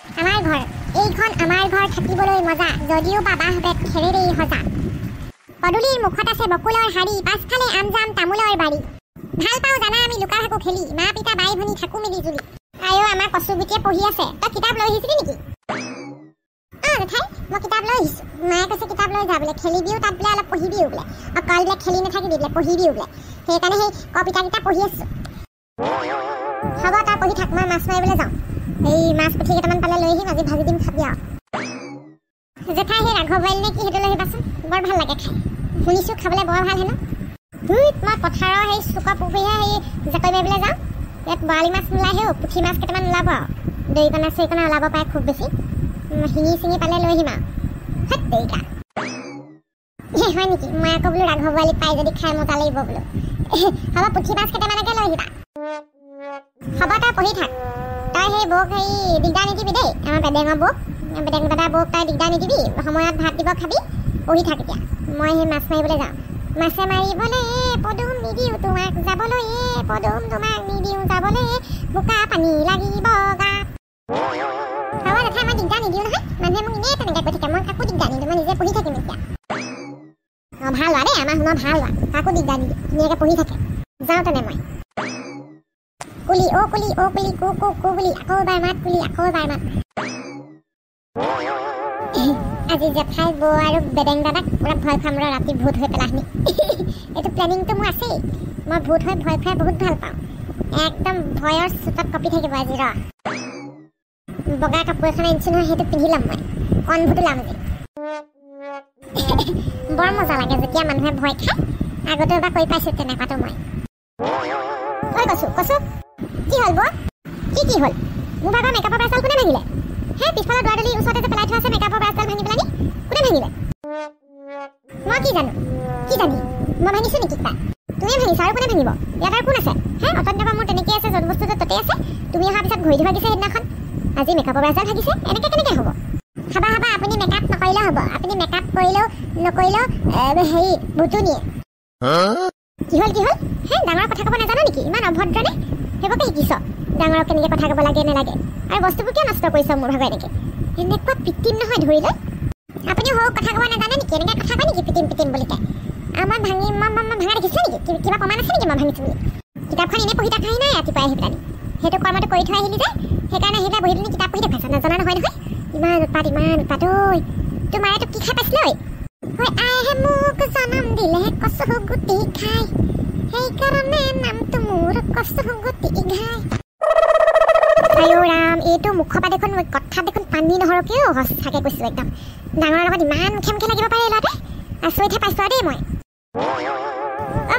আমাৰ ঘৰ এইখন আমাৰ ঘৰ থাকিবলৈ মজা যদিও বাবাহঁতে খেৰেৰেই সজা পদূলিৰ মুখত আছে বকুলৰ শাৰী পাছফালে আমজাম তামোলৰ বাৰী ভাল পাওঁ জানা আমি লুকা ভাকু খেলি মা পিতা বাই ভনী থাকো মিলি জুলি আয়ো আমাৰ কচু গুটিয়ে পঢ়ি আছে তই কিতাপ লৈ আহিছিলি নেকি জেঠাই মই কিতাপ লৈ আহিছোঁ মায়ে কৈছে কিতাপ লৈ যা বোলে খেলিবিও তাত বোলে অলপ পঢ়িবিও বোলে অকল বোলে খেলি নাথাকিবি বোলে পঢ়িবিও বোলে সেইকাৰণে সেই কবিতাকেইটা পঢ়ি আছোঁ হ'ব তই পঢ়ি থাক মই মাছ মাৰিবলৈ যাওঁ এই মাছ পুঠি কেইটামান পালে লৈ আহিম আজি ভাজি দিম খাবি আৰু জেঠাই সেই ৰাঘৱ বইল নে কি সেইটো লৈ আহিবাচোন বৰ ভাল লাগে খাই শুনিছোঁ খাবলৈ বৰ ভাল হেনো মই পথাৰৰ সেই চুকা পুখুৰীহে সেই জাকৈ মাৰিবলৈ যাওঁ ইয়াত বৰালি মাছ নোলাইহে পুঠি মাছ কেইটামান ওলাব আৰু দৰিকণা চৰিকণা ওলাব পাৰে খুব বেছি শিঙি চিঙি পালে লৈ আহিম আৰু হেত দেৰিকা হয় নেকি মই আকৌ বোলো ৰাঘৱ বইল পাই যদি খাই মজা লাগিব বোলো হ'ব পুঠি মাছ কেইটামানকে লৈ আহিবা হ'ব তই পঢ়ি থাক তই সেই বৌক সেই দিগদাৰ নিদিবি দেই আমাৰ বেডেঙৰ বৌক বেডেং দাদা বৌক তই দিগদাৰ নিদিবি সময়ত ভাত দিব খাবি পঢ়ি থাক এতিয়া মই সেই মাছ মাৰিবলৈ যাওঁ মাছে মাৰিবলৈ পদুম নিদিওঁ তোমাক যাবলৈ পদুম তোমাক নিদিওঁ যাবলৈ বোকা পানী লাগিব গাত হ'ব জেঠাই মই দিগদাৰ নিদিওঁ নহয় মানুহে মোক এনেই তেনেকৈ কৈ থাকে মই কাকো দিগদাৰ নিদিওঁ মই নিজে পঢ়ি থাকিম এতিয়া অঁ ভাল হোৱা দেই আমাৰ শুনা ভাল হোৱা কাকো দিগদাৰ নিদিওঁ ধুনীয়াকৈ পঢ়ি থাকে যাওঁ তেনে মই কুলি অ' কুলি অ' কুলি কু কু কু বুলি আকৌ এবাৰ মাত কুলি আকৌ এবাৰ মাত আজি জেঠাই বৌ আৰু বেডেং দাদাক পুৰা ভয় খুৱাম ৰ ৰাতি ভূত হৈ পেলাহনি এইটো প্লেনিংটো মোৰ আছেই মই ভূত হৈ ভয় খুৱাই বহুত ভাল পাওঁ একদম ভয়ৰ চোতাত কঁপি থাকিব আজি ৰ বগা কাপোৰ এখন আনিছোঁ নহয় সেইটো পিন্ধি ল'ম মই কণভূত ওলাম যে বৰ মজা লাগে যেতিয়া মানুহে ভয় খায় আগতে এবাৰ কৈ পাইছোঁ তেনেকুৱাটো মই ঐ কচু কচু কি হ'ল বৌ কি হ'ল মোৰ ভাগৰ মেকআপৰ ব্ৰাছডাল কোনে ভাঙিলে হে পিছফালৰ দুৱাৰডালিৰ ওচৰতে যে পেলাই থোৱা আছে মেকআপৰ ব্ৰাছডাল ভাঙি পেলানি কোনে ভাঙিলে মই কি জানো কি জানি মই ভাঙিছোঁ নেকি তাই তুমি ভাঙিছা আৰু কোনে ভাঙিব ইয়াত আৰু কোন আছে হে অতন্যবা মোৰ তেনেকৈ আছে য'ত বস্তুটো ততেই আছে তুমি অহাৰ পিছত ঘূৰি ধৰা দিছে সেইদিনাখন আজি মেকআপৰ ব্ৰাছডাল ভাঙিছে এনেকৈ কেনেকৈ হ'ব খাবা আপুনি মেকআপ নকৰিলেও হ'ব আপুনি মেকআপ কৰিলেও নকৰিলেও হেৰি ভূতো নিয়ে কি হ'ল হে ডাঙৰ কথা ক'ব নাজানো নেকি ইমান অভদ্ৰনে সেইবোৰকে শিকিছ ডাঙৰক কেনেকৈ কথা ক'ব লাগে নালাগে আৰু বস্তুবোৰ কিয় নষ্ট কৰিছ মোৰ ভাগৰ এনেকুৱা পিটিম নহয় ধৰিলে আপুনি সৰু কথা ক'ব নাজানে নেকি এনেকৈ কথা কয় নেকি পিটিম বুলিকে আমাৰ ভাঙি মই ভাঙা দেখিছে নেকি কিবা প্ৰমাণ আছে নেকি মই ভাঙিছোঁ বুলি কিতাপখন এনেই পঢ়ি থাকাই নাই ৰাতিপুৱাই আহি পেলানি সেইটো কৰ্মটো কৰি থৈ আহিলি যে সেইকাৰণে আহি পেলাই বহি পিনি কিতাপ পঢ়ি দেখুৱাইছা নাজানা নহয় ইমান উৎপাত ঐ তোমাৰে তোক কি খাই পাইছিলে ঐ আইহে মোক জনম দিলে কচু গুটি খাই সেইকাৰণে নামটো মোৰ কচু গুটি ঘাই আয়ো ৰাম এইটো মুখৰ পৰা দেখোন কথা দেখোন পানী নহৰকেও সঁচাকৈ কৈছোঁ একদম ডাঙৰৰ লগত ইমান খেমখে লাগিব পাৰে ল'ৰাটোৱে আচৰিতহে পাইছোঁ দেই মই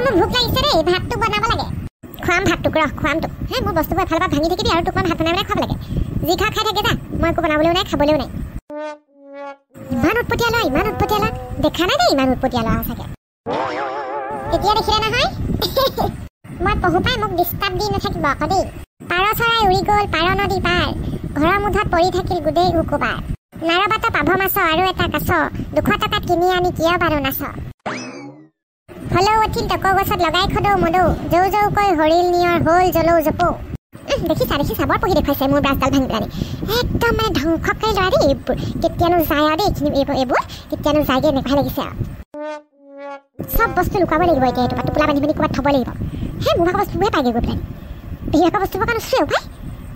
মোৰ ভোক লাগিছে দেই ভাতটো বনাব লাগে খুৱাম ভাতটোক খুৱাম তোক হে মোৰ বস্তুবোৰ এফালৰ পৰা ভাঙি থাকিবি আৰু তোক মই ভাত বনাই খুৱাব লাগে যি খাই থাকে যা মই একো বনাবলৈও নাই খাবলৈও নাই ইমান উৎপতীয়া দেখা নাই দেই ইমান উৎপতীয়া ল'ৰা সঁচাকৈ এতিয়া দেখিলে নহয় মই পঢ়ো পাই মোক ডিষ্টাৰ্ব দি নাথাকিব আকৌ দেই পাৰ চৰাই উৰি গ'ল পাৰ নদী পাৰ ঘৰৰ মুধত পৰি থাকিল গোটেই শুকুবাৰ নাৰবাত পাভ মাছ আৰু এটা কাছ 200 টকাত কিনি আনি কিয় বাৰু নাচ হ'লেও উঠিল টক গছত লগাই খদৌ মদৌ জৌকৈ হৰিল নিয়ৰ হ'ল জলৌ জপৌ দেখিছা বৰ পঢ়ি দেখুৱাইছে মোৰ ব্ৰাছডাল ভাঙি পেলানি একদম মানে ধ্বংসকাৰী ল'ৰা দেই এইবোৰ কেতিয়ানো যায় আৰু দেই এইবোৰ কেতিয়ানো যায়গৈ এনেকুৱা লাগিছে আৰু চব বস্তু লুকাব লাগিব এতিয়া এইটো টোপোলা বান্ধি পিনি ক'ৰবাত থ'ব লাগিব সেই মোৰ ভাগৰ বস্তুবোৰহে পাইগৈ গৈ পেলাই পেহী ভাগৰ বস্তুবোৰ কাৰণে চুৱেও পাই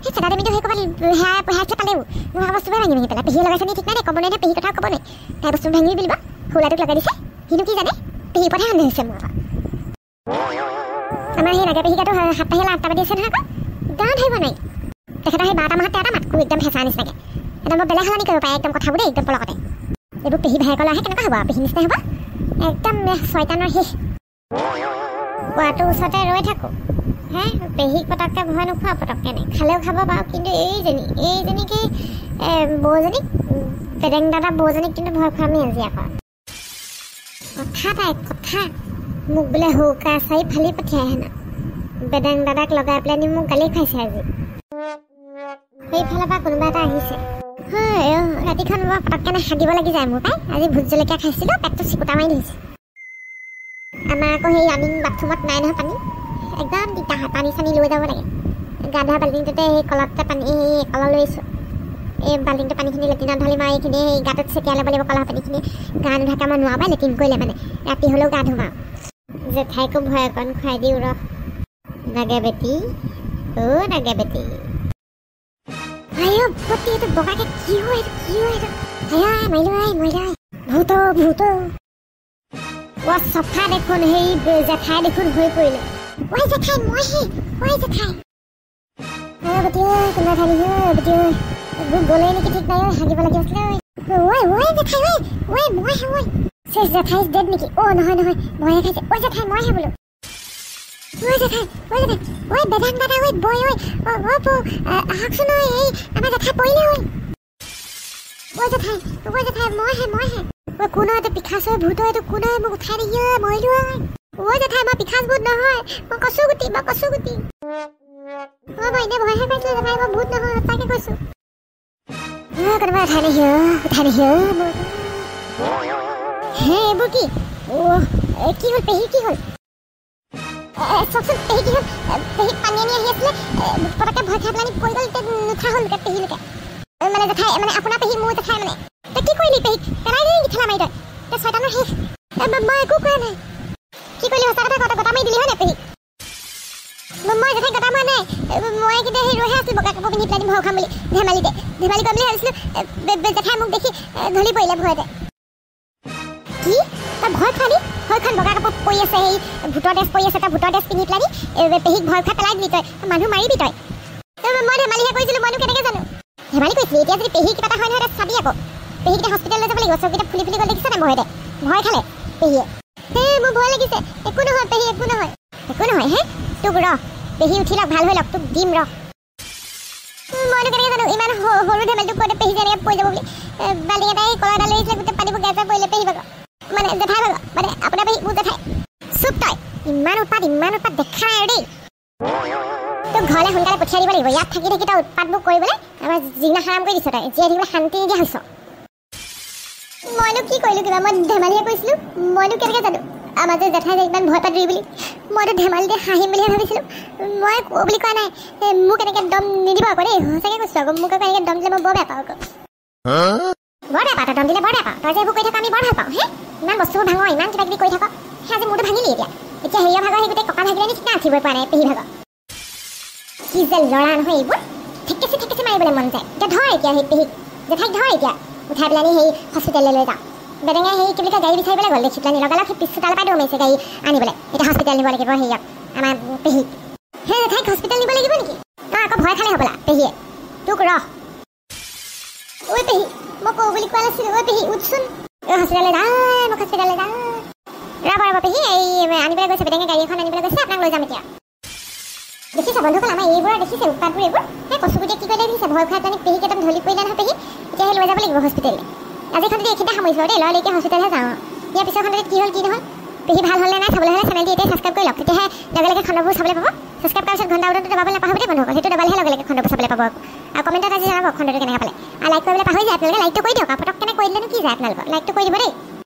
সেই চেতা দেমিটো সেই ক'ৰবাত হেৰাইছে পালেও মোৰ ভাগৰ বস্তুবোৰে ভাঙি পেলাই পেহীয়ে লগাইছে নি ঠিক নাই দেই ক'ব নাই পেহী কথাও ক'ব নাই তাই বস্তু ভাঙি বুলিব সৰুলাটোক লগাই দিছে সিনো কি জানে পেহী ওপৰতহে সন্দেহ হৈছে মোৰ আমাৰ সেই নাগে পেহী গাটো 7টা 8টা বাজি আছে নহয় আকৌ গান ধৰিব নাই তেখেতৰ সেই 12টা মাহত 13টা মাতকো একদম হেঁচা নিচিনাকৈ একদম বেলেগ সলনি কৰিব পাৰে একদম কথাবোৰ দেই একদম পলকতে এইবোৰ পেহী ভায়েকলৈ আহে কেনেকুৱা হ'ব পেহী নিচিনা হ'ব একদম ছয়তানৰ শেষ কোৱাটোৰ ওচৰতে ৰৈ থাকোঁ হে পেহীক পটককৈ ভয় নোখোৱা পটককৈ নাই খালেও খাব বাৰু কিন্তু এইজনীকে বৌজনীক বেডেং দাদা বৌজনীক কিন্তু ভয় খোৱামেই আজি আকৌ কথা মোক বোলে সৌকা চাৰি ফালি পঠিয়াই হেনা বেডেং দাদাক লগাই পেলাই নি মোক গালি খুৱাইছে আজি সেইফালৰ পৰা কোনোবা এটা আহিছে হয় ৰাতিখন মই পটককৈ হাগিব লাগি যায় মোৰ পাই আজি ভোট জলকীয়া খাইছিলোঁ পেটটো চিকুটা মাৰি ধৰিছে আমাৰ আকৌ সেই আমি বাথৰুমত নাই নহয় পানী একদম দিগদাৰ হয় পানী চানী লৈ যাব লাগে গা ধোৱা বাল্টিংটোতে সেই কলতে পানী সেই কল লৈ আহিছোঁ এই বাল্টিংটো পানীখিনি লেট্ৰিনত ঢালি মাৰি এইখিনি এই গাটোত ছটিয়াই ল'ব লাগিব কলা পানীখিনি গা নুধুৱাকৈ মই নোৱাৰা পাই লেট্ৰিন কৰিলে মানে ৰাতি হ'লেও গা ধুম আৰু জেঠাইকো ভয় অকণ খুৱাই দিওঁ ৰ নাগে বেটি নাগে বেটি আইঅ পতি এইটো বগাকে কি হয় এইটো আইয়া মাৰিলো ভূত ও চফা দেখোন সেই জেঠাই দেখোন হৈ পৰিলে ঐ জেঠাই মইহে জেঠাই বেটি কোনোবা ঠাই নিহি বেটি ভোক গ'লেই নেকি ঠিক নাই হাগিব লাগি আছিলে ঐ জেঠাই মইহে শেষ জেঠাই ডেড নেকি নহয় ভয়ে খাইছে জেঠাই মইহে বোলো জেঠাই বেদাং দাদা বৈ আহকচোন এই আমাৰ জেঠাই পৰিলে জেঠাই মইহে কোন এইটো পিখাচ ভূত এইটো কোন মোক উঠাই দিয়ে মৰিলো জেঠাই মই পিখাচ ভূত নহয় মই কচু গুটি মই এনে ভয়হে পাইছিলো জেঠাই মই ভূত নহয় তাকে কৈছো কোনোবা উঠাই নিহি হে এইবোৰ কি কি হ'ল পেহী কি হ'ল চকচোন পেহী কি হ'ল পেহীক পানী আনি আহি আছিলে পটককে ভয় খাই পেলাই পৰি গ'ল নুঠা হ'ল পেহীলৈকে মানে জেঠাই মানে আপোনাৰ পেহী মোৰ জেঠাই মানে তই কি কৰিলি পেহীক পেলাই দিলি নেকি ঠেলা মাৰি তই ছয়টানৰ শেষ মই একো কৰা নাই কি কৰিলি সঁচা কথা গটা মাৰি দিলি হয় নাই পেহীক মই জেঠাই গটা মাৰা নাই মই কিন্তু সেই ৰৈহে আছিলোঁ বগা কাপোৰ পিন্ধি পেলাই দিম ভয় খাম বুলি ধেমালি কৰিম বুলি ভাবিছিলোঁ জেঠাই মোক দেখি ঢলি পৰিলে ভয়তে কি তই ভয় খালি ভয়খন বগা কাপোৰ পৰি আছে সেই ভূতৰ ড্ৰেছ পৰি আছে তই ভূতৰ ড্ৰেছ পিন্ধি পেলাই পেহীক ভয় খাই পেলাই দিলি তই মানুহ মাৰিবি তই মই ধেমালিহে কৰিছিলোঁ মইনো কেনেকৈ জানো ধেমালি কৰিছিলি এতিয়া যদি পেহী কিবা এটা হয় নহয় তই চাবি আকৌ পেহীকেইটা হস্পিটেললৈ যাব লাগিব চকুকেইটা ফুলি গ'ল দেখিছে নাই ভয়তে ভয় খালে পেহীয়ে মোৰ ভয় লাগিছে একো নহয় পেহী একো নহয় হে তোক ৰ পেহী উঠি লওক ভাল হৈ লওক তোক দিম ৰ মইনো কেনেকৈ জানো ইমান সৰু ধেমালিটোক কওঁতে পেহী যে এনেকৈ পৰি যাব বুলি বাল্টিং এটাই কলা এডাল লৈ আহিছিলে গোটেই পানীবোৰ গেছ পৰিলে পেহী ভাগৰ মানে জেঠাই ভাগৰ মানে আপোনাৰ পেহী মোৰ জেঠাই চুপ তই ইমান উৎপাত দেখা নাই আৰু দেই তোক ঘৰলৈ সোনকালে পঠিয়াই দিব লাগিব ইয়াত থাকি তই উৎপাতবোৰ কৰিবলৈ আমাৰ জিনা হাৰাম কৰি দিছ তই জীয়াই থাকিবলৈ শান্তি নিদিয়া হৈছ মইনো কি কৰিলোঁ কিবা মই ধেমালিহে কৰিছিলোঁ মইনো কেনেকৈ জানো আমাৰ যে জেঠাই যে ইমান ভয় পাতি বুলি মইতো ধেমালিতে হাঁহিম বুলিহে ভাবিছিলোঁ মই কওঁ বুলি কোৱা নাই মোক এনেকৈ দম নিদিব আকৌ দেই সঁচাকৈ কৈছোঁ আকৌ মোক আকৌ এনেকৈ দম দিলে মই বৰ বেয়া পাওঁ আকৌ বৰ বেয়া পাওঁ তই দম দিলে বৰ বেয়া পাওঁ তই যে এইবোৰ কৰি থাক আমি বৰ ভাল পাওঁ হে ইমান বস্তুবোৰ ভাঙো ইমান কিবা কিবি কৰি থাক সেই আজি মোৰতো ভাঙিলি এতিয়া হেৰিয়া ভাগৰ সেই গোটেই ককা ভাগিলে নিচিনা আঁঠিবই পৰা নাই পেহী ভাগৰ কি যে লৰা নহয় এইবোৰ ঠেকেচি মাৰিবলৈ মন যায় এতিয়া ধৰ এতিয়া সেই পেহীক জেঠাইক ধৰ এতিয়া উঠাই পেলাই সেই হস্পিটেললৈ লৈ যাওঁ বেদেঙে সেই কি বুলি কয় গাড়ী বিচাৰিবলৈ গ'ল দেখি পেলাই লগালগ সেই পিছচোতালৰ পৰাই দৌৰাইছে গাড়ী আনিবলৈ এতিয়া হস্পিটেল নিব লাগিব হেৰিয়ক আমাৰ পেহীক সেই জেঠাইক হস্পিটেল নিব লাগিব নেকি তই আকৌ ভয় খালে হ'বলা পেহীয়ে তোক ৰ পেহী মই কওঁ বুলি কোৱা নাছিলোঁ পেহী উঠচোন হস্পিটেললৈ মোক হস্পিটেললৈ ৰ'ব পেহী এই আনিবলৈ গৈছে বেদেঙে গাড়ী এখন আনিবলৈ গৈছে আপোনাক লৈ যাম এতিয়া দেখিছে বন্ধুসকল আমাৰ এইবোৰ দেখিছে উৎপাতবোৰ এইবোৰ সেই কচুগুটিয়ে কি কৰিলে দেখিছে ভয় খাই পেলাই পেহীক একদম ঢলি পৰিলে নহয় পেহী এতিয়া সেই লৈ যাব লাগিব হস্পিটেললৈ আজিখন যদি এইখিনিতে সামৰিছোঁ দেই ল'ৰালৈকে হস্পিটেলহে যাওঁ ইয়াৰ পিছৰখনতে কি হ'ল কি নহয় পেহী ভাল হ'লে নাই চাবলৈ হ'লে চেনেলটো এতিয়াই ছাবস্ক্ৰাইব কৰি লওক তেতিয়াহে লগে খণ্ডবোৰ চাবলৈ পাব ছাবস্ক্ৰাইব কৰাৰ পিছত ঘণ্টা বটনটো দবাবলৈ নাপাহৰিব দেই বন্ধুসকল সেইটো দবালেহে লগে খণ্ডবোৰ চাবলৈ পাব আৰু কমেণ্টত আজি জনাব খণ্ডটো কেনেকৈ পালে আৰু লাইক কৰিবলৈ পাহৰি যায় আপোনালোকে লাইকটো কৰি দিয়ক পটক কেনে কৰি দিলেনো কি যায় আপোনালোকৰ লাইকটো কৰি দিব দেই